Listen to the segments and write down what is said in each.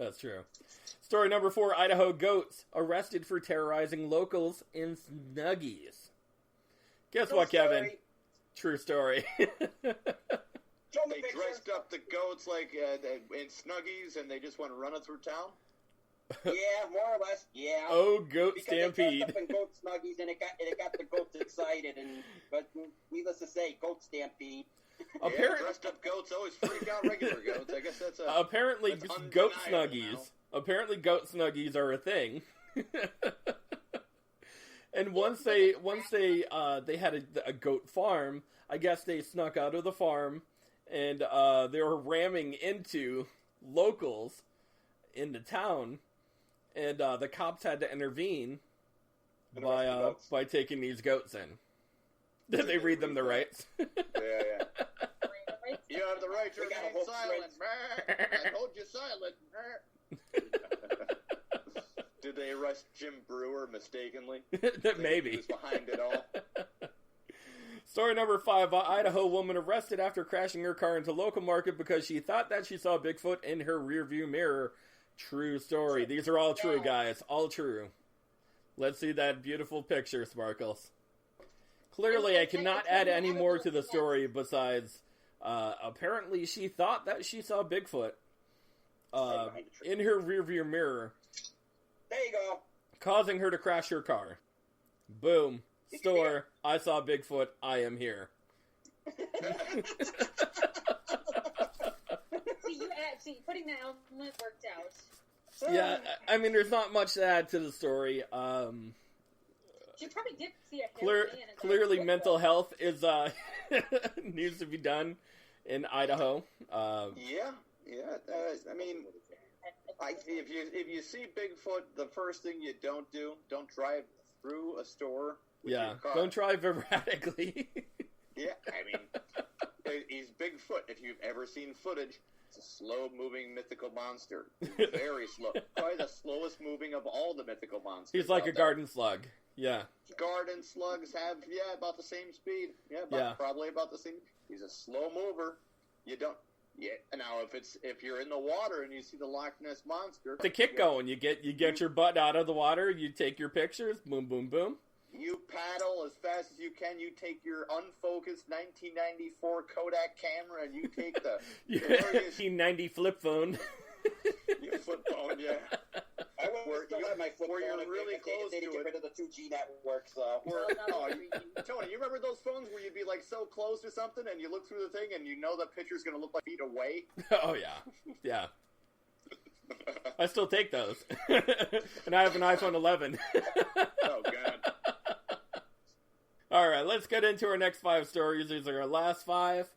That's true. Story number 4, Idaho goats arrested for terrorizing locals in Snuggies. Guess what, Kevin? True story. They dressed up the goats like in Snuggies, and they just went running through town? Yeah, more or less, yeah. Oh, goat because stampede. Because they dressed up in goat Snuggies, and it got the goats excited, but needless to say, goat stampede. Dressed up goats always freak out regular goats. I guess that's apparently that's goat undeniable Snuggies. now. Apparently, goat Snuggies are a thing. And once they had a goat farm, I guess they snuck out of the farm, and they were ramming into locals in the town, and the cops had to intervene by taking these goats in. Did they read them the rights? Yeah. You have the right to remain silent. I hold you silent. Did they arrest Jim Brewer mistakenly? Maybe. He was behind it all. Story number 5, Idaho woman arrested after crashing her car into local market because she thought that she saw Bigfoot in her rearview mirror. True story. These are all true, guys. All true. Let's see that beautiful picture, Sparkles. Clearly, I cannot add any more to the story besides, apparently she thought that she saw Bigfoot in her rearview mirror. There you go. Causing her to crash her car. Boom. Store. I saw Bigfoot. I am here. See, putting that element worked out. Yeah, I mean, there's not much to add to the story. She probably did see a clearly mental health is needs to be done in Idaho. Yeah. I mean, if you see Bigfoot, the first thing you don't drive through a store. Yeah, don't drive erratically. Yeah, I mean, he's Bigfoot. If you've ever seen footage, it's a slow-moving mythical monster. Very slow. Probably the slowest moving of all the mythical monsters. He's like a garden slug. Yeah. Garden slugs have, about the same speed. Probably about the same. He's a slow mover. You don't. Yeah. Now, if you're in the water and you see the Loch Ness monster, the kick going. You get your butt out of the water. You take your pictures. Boom, boom, boom. You paddle as fast as you can. You take your unfocused 1994 Kodak camera and you take the 1990 flip phone. Your flip phone, yeah. I would still have my flip phone. You're really close they to get it. rid of the 2G network, so. Tony, you remember those phones where you'd be like so close to something and you look through the thing and you know that picture's going to look like feet away? Oh, yeah. I still take those. And I have an iPhone 11. Oh, God. All right, let's get into our next 5 stories. These are our last 5.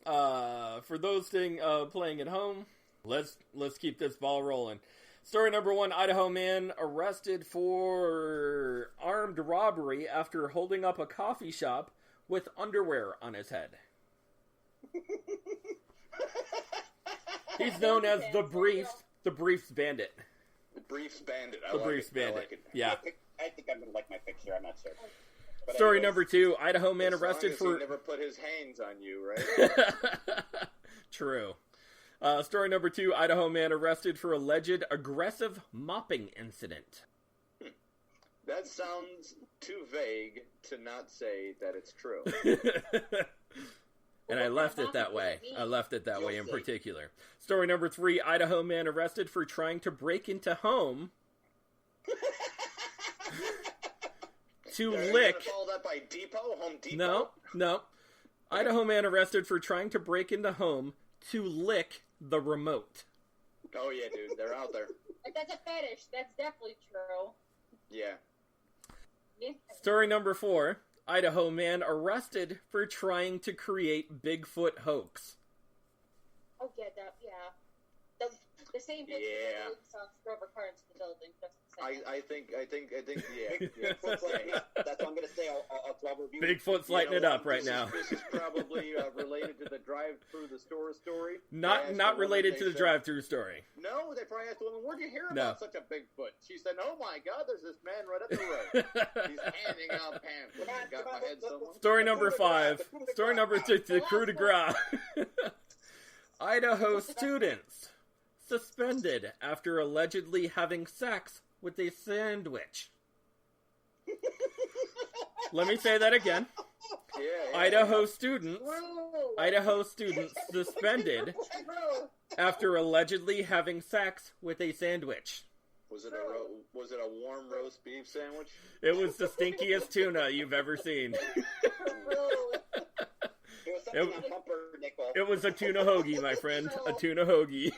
For those playing at home, let's keep this ball rolling. Story number 1, Idaho man arrested for armed robbery after holding up a coffee shop with underwear on his head. He's known as the Briefs Bandit. The Briefs Bandit. The Briefs Bandit. Like it. Yeah. I think I'm going to like my picture. I'm not sure. But Story number 2, Idaho man arrested for... He never put his hands on you, right? True. Story number 2, Idaho man arrested for alleged aggressive mopping incident. That sounds too vague to not say that it's true. And I left it that way. In particular. Story number 3, Idaho man arrested for trying to break into home to lick... Follow that by Home Depot? No. Idaho man arrested for trying to break into home to lick the remote. Oh yeah, dude, they're out there. That's a fetish. That's definitely true. Yeah. Story number 4, Idaho man arrested for trying to create Bigfoot hoax. Oh yeah, the same picture that Luke saw Grover Carnes in the building. That's the same. I think, yeah. Bigfoot's lighting up. That's what I'm going to say. I'll review. Bigfoot's lighting it up right now. This is probably related to the drive-through the store story. Not related to the drive-through story. No, they probably asked the woman, "Where'd you hear about such a Bigfoot?" She said, "Oh my God, there's this man right up the road. He's handing out pamphlets. Got my head somewhere." Story number 5. Story number 6, the coup de grace. Idaho students suspended after allegedly having sex with a sandwich. Let me say that again. Yeah. Idaho students suspended after allegedly having sex with a sandwich. Was it a warm roast beef sandwich? It was the stinkiest tuna you've ever seen. It was a tuna hoagie, my friend. A tuna hoagie.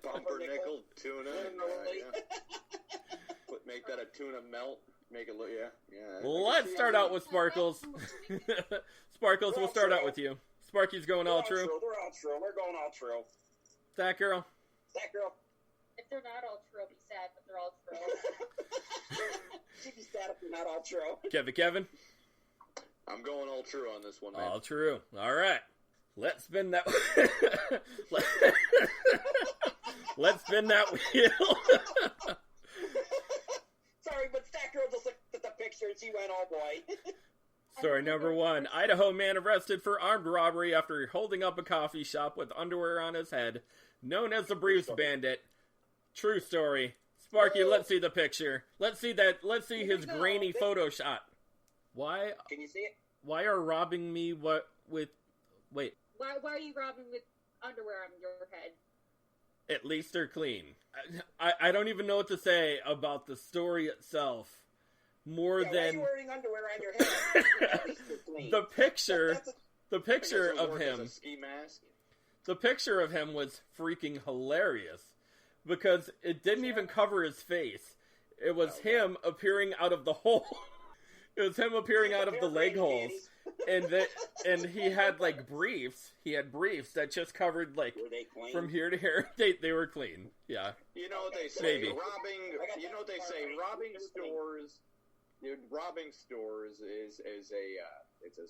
Pumpernickel tuna. Make that a tuna melt. Make it look, yeah. Let's start out with Sparkles. Sparkles, we'll start out with you. Sparky's going all true. They're all true. We're going all true. That girl. If they're not all true, I'll be sad, but they're all true. She'd be sad if they're not all true. Kevin? I'm going all true on this one, man. All true. All right. Let's spin that. Let's spin that wheel. Sorry, but that girl just looked at the picture and she went, oh boy. Story number 1. Idaho man arrested for armed robbery after holding up a coffee shop with underwear on his head, known as the Bruce Bandit. True story. Sparky, let's see the picture. Let's see his grainy photo shot. Why? Can you see it? Why are robbing me with... Wait. Why are you robbing with underwear on your head? At least they're clean. I don't even know what to say about the story itself. More than... Why are you wearing underwear on your head? At least they're clean. The picture of him... Ski mask. The picture of him was freaking hilarious. Because it didn't even cover his face. It was him appearing out of the hole. It was him appearing out of the leg holes. And he had like briefs. He had briefs that just covered like from here to here. They were clean. Yeah. You know what they say? Maybe. Robbing stores is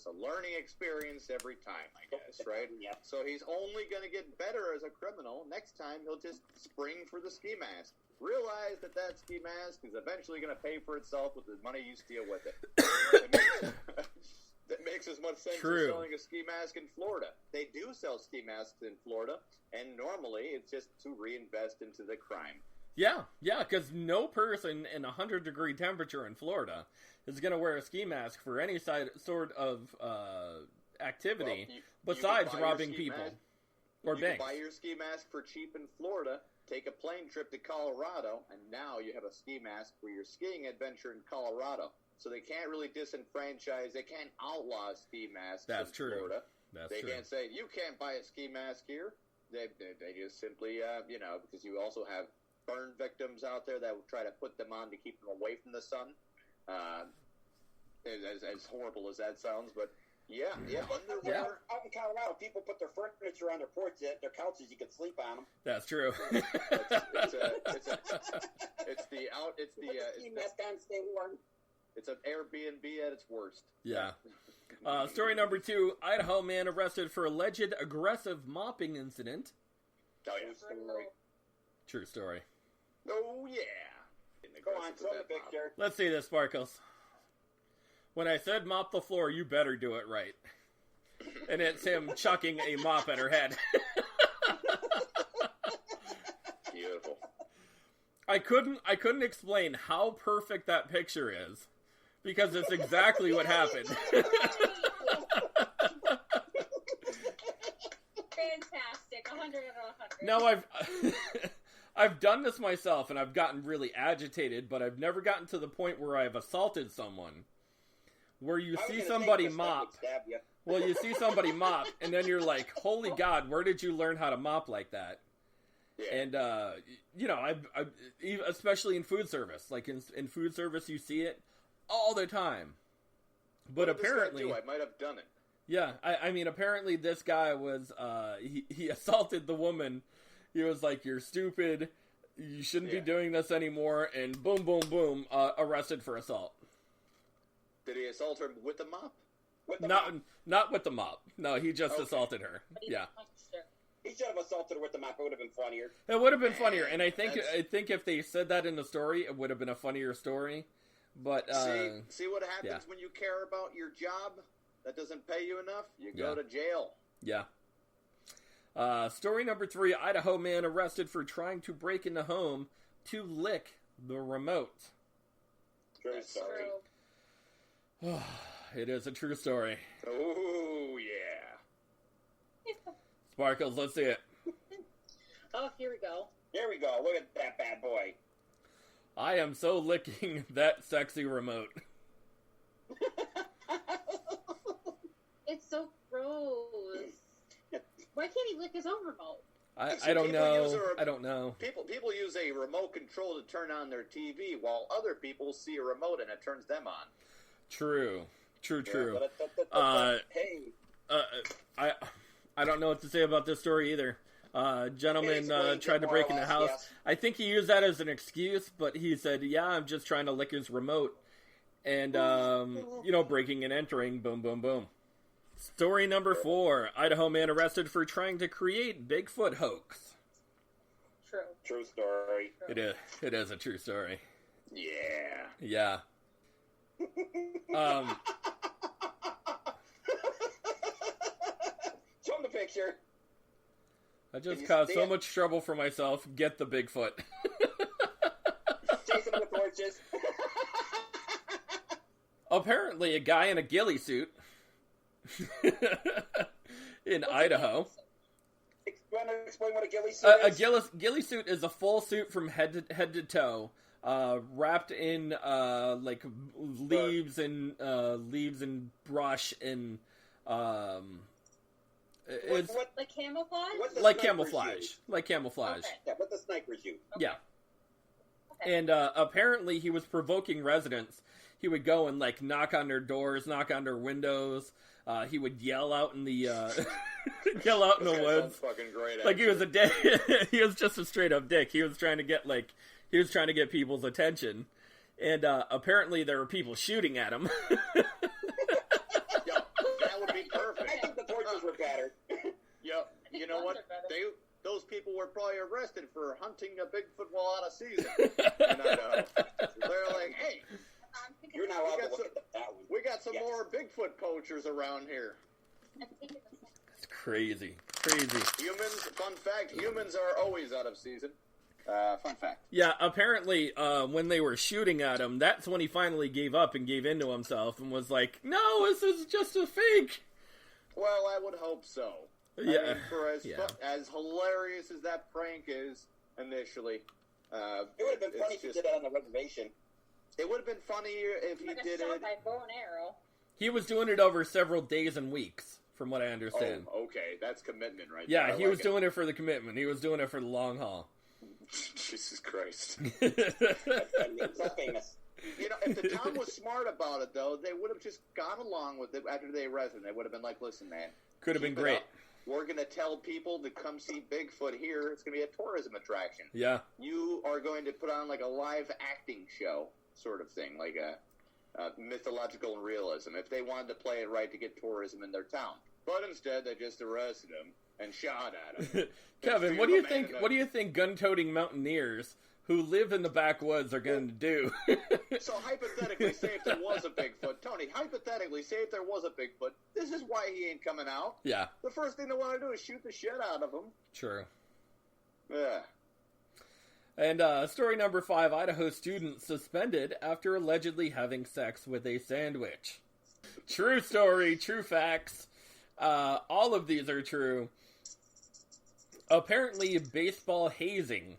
a learning experience every time, I guess, right? Yep. So he's only going to get better as a criminal. Next time, he'll just spring for the ski mask. Realize that ski mask is eventually going to pay for itself with the money you steal with it. That makes as much sense as selling a ski mask in Florida. They do sell ski masks in Florida, and normally it's just to reinvest into the crime. Yeah, because no person in 100-degree temperature in Florida is going to wear a ski mask for any sort of activity besides robbing people or banks. You can buy your ski mask for cheap in Florida, take a plane trip to Colorado, and now you have a ski mask for your skiing adventure in Colorado. So they can't really disenfranchise, they can't outlaw ski masks in Florida. They can't say, you can't buy a ski mask here. They just simply, because you also have burn victims out there that will try to put them on to keep them away from the sun. As horrible as that sounds, but underwear. Out in Colorado, people put their furniture on their porch, their couches. You can sleep on them. That's true. It's an Airbnb at its worst. Yeah. Story number 2: Idaho man arrested for alleged aggressive mopping incident. Oh yeah. True story. Oh yeah. Go on, show the picture. Let's see this, Sparkles. When I said mop the floor, you better do it right. And it's him chucking a mop at her head. Beautiful. I couldn't explain how perfect that picture is, because it's exactly what happened. Fantastic. 100 out of 100. Now I've done this myself, and I've gotten really agitated, but I've never gotten to the point where I've assaulted someone. Where you see somebody mop. Well, you see somebody mop, and then you're like, holy God, where did you learn how to mop like that? Yeah. And, I especially in food service. Like, in food service, you see it all the time. But apparently... I might have done it. Yeah, I mean, apparently this guy was, he assaulted the woman. He was like, you're stupid, you shouldn't be doing this anymore, and boom, boom, boom, arrested for assault. Did he assault her with the mop? Not with the mop. No, he just assaulted her. Yeah. He should have assaulted her with the mop. It would have been funnier. It would have been funnier, and I think if they said that in the story, it would have been a funnier story. But see what happens when you care about your job that doesn't pay you enough? You go to jail. Yeah. Story number 3, Idaho man arrested for trying to break into home to lick the remote. True story. It is a true story. Oh, yeah. Sparkles, let's see it. Oh, here we go. Here we go. Look at that bad boy. I am so licking that sexy remote. It's so gross. Why can't he lick his own remote? I don't know. I don't know. People use a remote control to turn on their TV, while other people see a remote and it turns them on. True. True. Hey. I don't know what to say about this story either. Gentleman tried to break in the house. Yes. I think he used that as an excuse, but he said, yeah, I'm just trying to lick his remote. And, breaking and entering, boom, boom, boom. Story number 4, Idaho man arrested for trying to create Bigfoot hoax. True story. It is a true story. Yeah. Show him the picture. I just caused so much trouble for myself. Get the Bigfoot. Chase him with torches. Apparently, a guy in a ghillie suit in Idaho. Want to explain what a ghillie suit is? A ghillie suit is a full suit from head to toe, wrapped in leaves and brush and it's like camouflage. like camouflage. Okay. Yeah, what the snipers use. Okay. Yeah. Okay. And apparently he was provoking residents. He would go and knock on their doors, knock on their windows. He would yell out in the woods. Fucking great. Like he was a dick. He was just a straight up dick. He was trying to get people's attention, and apparently there were people shooting at him. That would be perfect. I think the torches were better. Yep. You know what? Those people were probably arrested for hunting a Bigfoot while out of season. And they're like, hey, You're not allowed to look at that one. we got some more Bigfoot poachers around here. It's crazy. Humans, fun fact, humans are always out of season. Fun fact. Yeah, apparently when they were shooting at him, that's when he finally gave up and gave in to himself and was like, no, this is just a fake. Well, I would hope so. Yeah. I mean, for as hilarious as that prank is initially, It would have been funny if you did that on the reservation. It would have been funnier if he did it. By bow and arrow. He was doing it over several days and weeks, from what I understand. Oh, okay, that's commitment, right? Yeah, there. he was doing it for the commitment. He was doing it for the long haul. Jesus Christ. It's not famous. You know, if the town was smart about it, though, they would have just gone along with it after they arrested him. They would have been like, listen, man. Could have been keep it great. up. We're going to tell people to come see Bigfoot here. It's going to be a tourism attraction. Yeah. You are going to put on like a live acting show sort of thing, like a mythological realism, if they wanted to play it right to get tourism in their town. But instead, they just arrested him and shot at him. Kevin, what do you think? What do you think gun-toting mountaineers who live in the backwoods are going to do? So hypothetically, say if there was a Bigfoot, Tony. Hypothetically, say if there was a Bigfoot, this is why he ain't coming out. Yeah. The first thing they want to do is shoot the shit out of him. True. Yeah. And story number 5, Idaho student suspended after allegedly having sex with a sandwich. True story, true facts. All of these are true. Apparently, baseball hazing.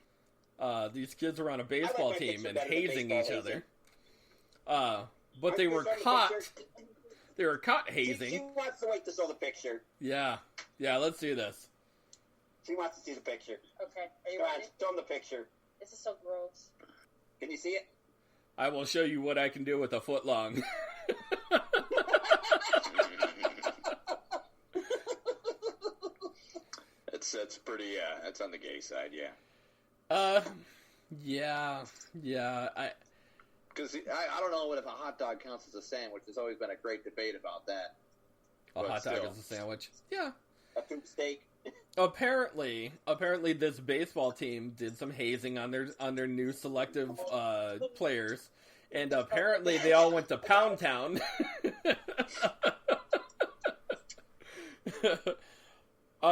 These kids were on a baseball team and hazing each other. But they were caught. They were caught hazing. She wants to wait to show the picture. Yeah, let's see this. She wants to see the picture. Okay, are you Come on, ready? show them the picture. This is so gross. Can you see it? I will show you what I can do with a foot long. That's pretty. That's on the gay side. Yeah. Yeah. Because I don't know if a hot dog counts as a sandwich. There's always been a great debate about that. A But hot dog still. is a sandwich. Yeah. A fruit steak. Apparently, this baseball team did some hazing on their new selective players, and apparently they all went to Pound Town.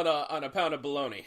on a pound of bologna.